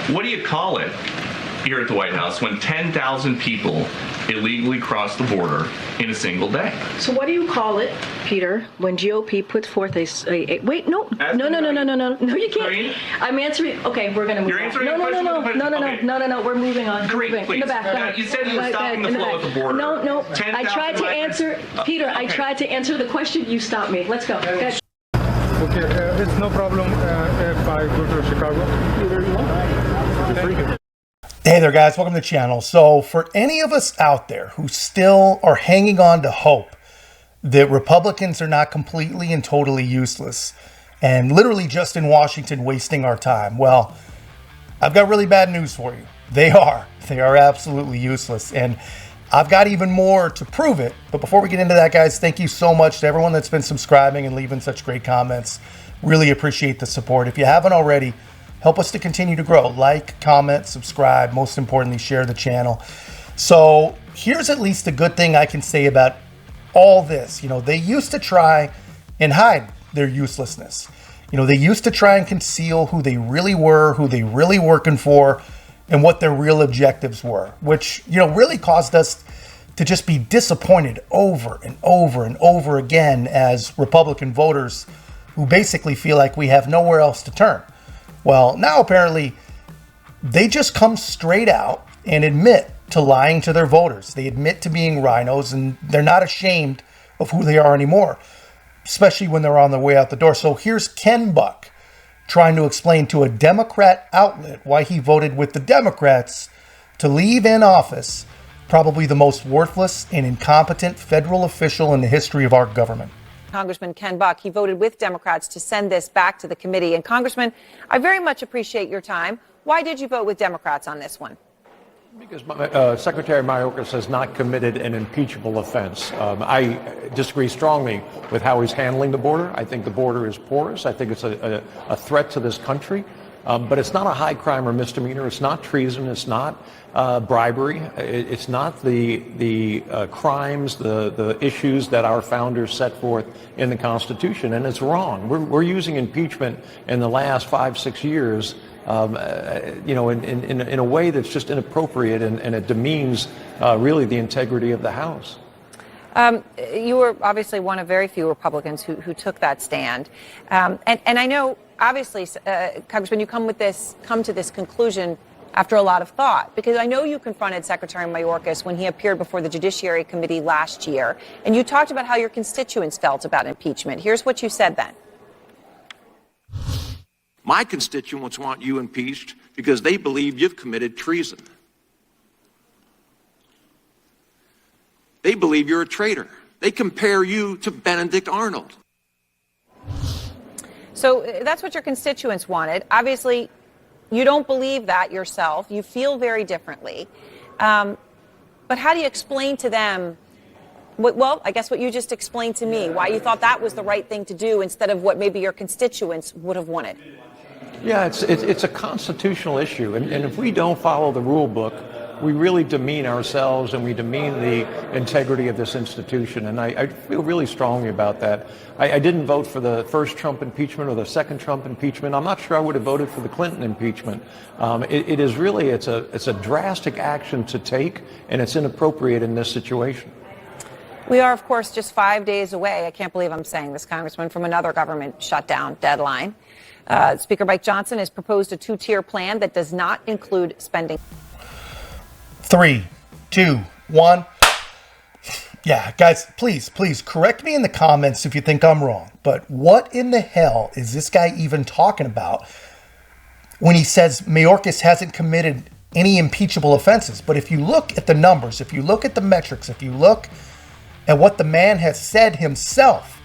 What do you call it here at the White House when 10,000 people illegally cross the border in a single day? So what do you call it, Peter, when GOP puts forth a wait, no, you can't. I'm answering. Okay, we're going to move on. No, we're moving on. Great, moving. please. In the back. You said you were stopping the flow at the border. No. I tried to answer, Peter, I tried to answer the question. You stopped me. Let's go. Okay, it's no problem if I go to Chicago. Either you want. Hey there, guys. Welcome to the channel. So for any of us out there who still are hanging on to hope that Republicans are not completely and totally useless and literally just in Washington wasting our time, well, I've got really bad news for you. They are absolutely useless. And I've got even more to prove it. But before we get into that, guys, thank you so much to everyone that's been subscribing and leaving such great comments. Really appreciate the support. If you haven't already, help us to continue to grow. Like, comment, subscribe. Most importantly, share the channel. So here's at least a good thing I can say about all this. You know, they used to try and hide their uselessness. You know, they used to try and conceal who they really were, who they really working for, and what their real objectives were, which, you know, really caused us to just be disappointed over and over and over again as Republican voters who basically feel like we have nowhere else to turn. Well, now apparently they just come straight out and admit to lying to their voters. They admit to being rhinos, and they're not ashamed of who they are anymore, especially when they're on their way out the door. So here's Ken Buck trying to explain to a Democrat outlet why he voted with the Democrats to leave in office probably the most worthless and incompetent federal official in the history of our government. Congressman Ken Buck, he voted with Democrats to send this back to the committee. And Congressman, I very much appreciate your time. Why did you vote with Democrats on this one? Because Secretary Mayorkas has not committed an impeachable offense. I disagree strongly with how he's handling the border. I think the border is porous. I think it's a threat to this country. But it's not a high crime or misdemeanor. It's not treason. It's not bribery. It's not the crimes, the issues that our founders set forth in the Constitution. And it's wrong. We're using impeachment in the last 5-6 years, in a way that's just inappropriate, and it demeans really the integrity of the House. You were obviously one of very few Republicans who took that stand. And I know, obviously, Congressman, you come to this conclusion after a lot of thought, because I know you confronted Secretary Mayorkas when he appeared before the Judiciary Committee last year, and you talked about how your constituents felt about impeachment. Here's what you said then. My constituents want you impeached because they believe you've committed treason. They believe you're a traitor. They compare you to Benedict Arnold. So that's what your constituents wanted. Obviously, you don't believe that yourself. You feel very differently. But how do you explain to them, I guess what you just explained to me, why you thought that was the right thing to do instead of what maybe your constituents would have wanted? Yeah, it's a constitutional issue. And if we don't follow the rule book, we really demean ourselves and we demean the integrity of this institution. And I feel really strongly about that. I didn't vote for the first Trump impeachment or the second Trump impeachment. I'm not sure I would have voted for the Clinton impeachment. It's a drastic action to take, and it's inappropriate in this situation. We are, of course, just 5 days away. I can't believe I'm saying this, Congressman, from another government shutdown deadline. Speaker Mike Johnson has proposed a two-tier plan that does not include spending. 3, 2, 1. Yeah, guys, please correct me in the comments if you think I'm wrong. But what in the hell is this guy even talking about when he says Mayorkas hasn't committed any impeachable offenses? But if you look at the numbers, if you look at the metrics, if you look at what the man has said himself,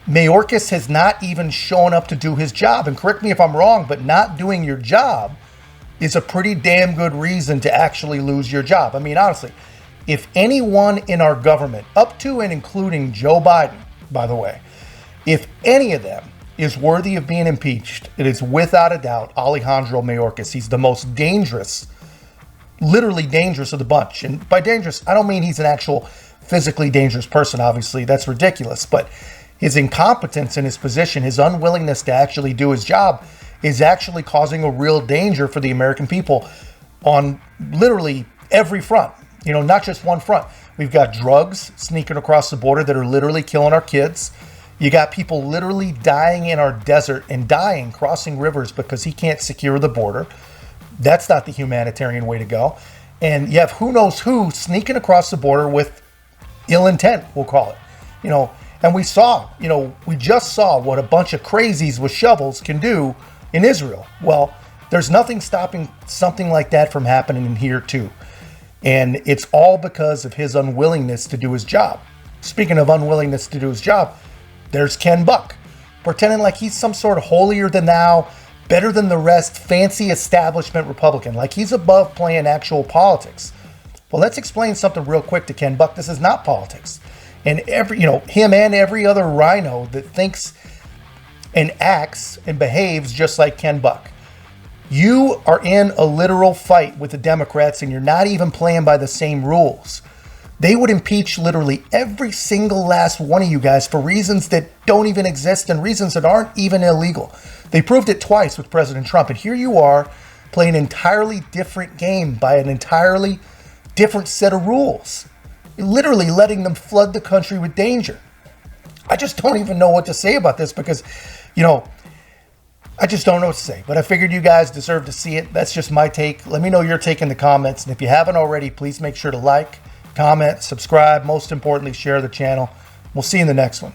Mayorkas has not even shown up to do his job. And correct me if I'm wrong, but not doing your job is a pretty damn good reason to actually lose your job. I mean, honestly, if anyone in our government, up to and including Joe Biden, by the way, if any of them is worthy of being impeached, it is without a doubt Alejandro Mayorkas. He's the most dangerous, literally dangerous of the bunch. And by dangerous, I don't mean he's an actual physically dangerous person, obviously. That's ridiculous. But his incompetence in his position, his unwillingness to actually do his job is actually causing a real danger for the American people on literally every front. You know, not just one front. We've got drugs sneaking across the border that are literally killing our kids. You got people literally dying in our desert and dying crossing rivers because he can't secure the border. That's not the humanitarian way to go. And you have who knows who sneaking across the border with ill intent, we'll call it. You know, and we just saw what a bunch of crazies with shovels can do in Israel. Well, there's nothing stopping something like that from happening in here too. And it's all because of his unwillingness to do his job. Speaking of unwillingness to do his job, there's Ken Buck, pretending like he's some sort of holier than thou, better than the rest, fancy establishment Republican, like he's above playing actual politics. Well, let's explain something real quick to Ken Buck. This is not politics. And him and every other rhino that thinks and acts and behaves just like Ken Buck. You are in a literal fight with the Democrats and you're not even playing by the same rules. They would impeach literally every single last one of you guys for reasons that don't even exist and reasons that aren't even illegal. They proved it twice with President Trump. And here you are playing an entirely different game by an entirely different set of rules. You're literally letting them flood the country with danger. I just don't even know what to say about this because, I just don't know what to say. But I figured you guys deserve to see it. That's just my take. Let me know your take in the comments. And if you haven't already, please make sure to like, comment, subscribe. Most importantly, share the channel. We'll see you in the next one.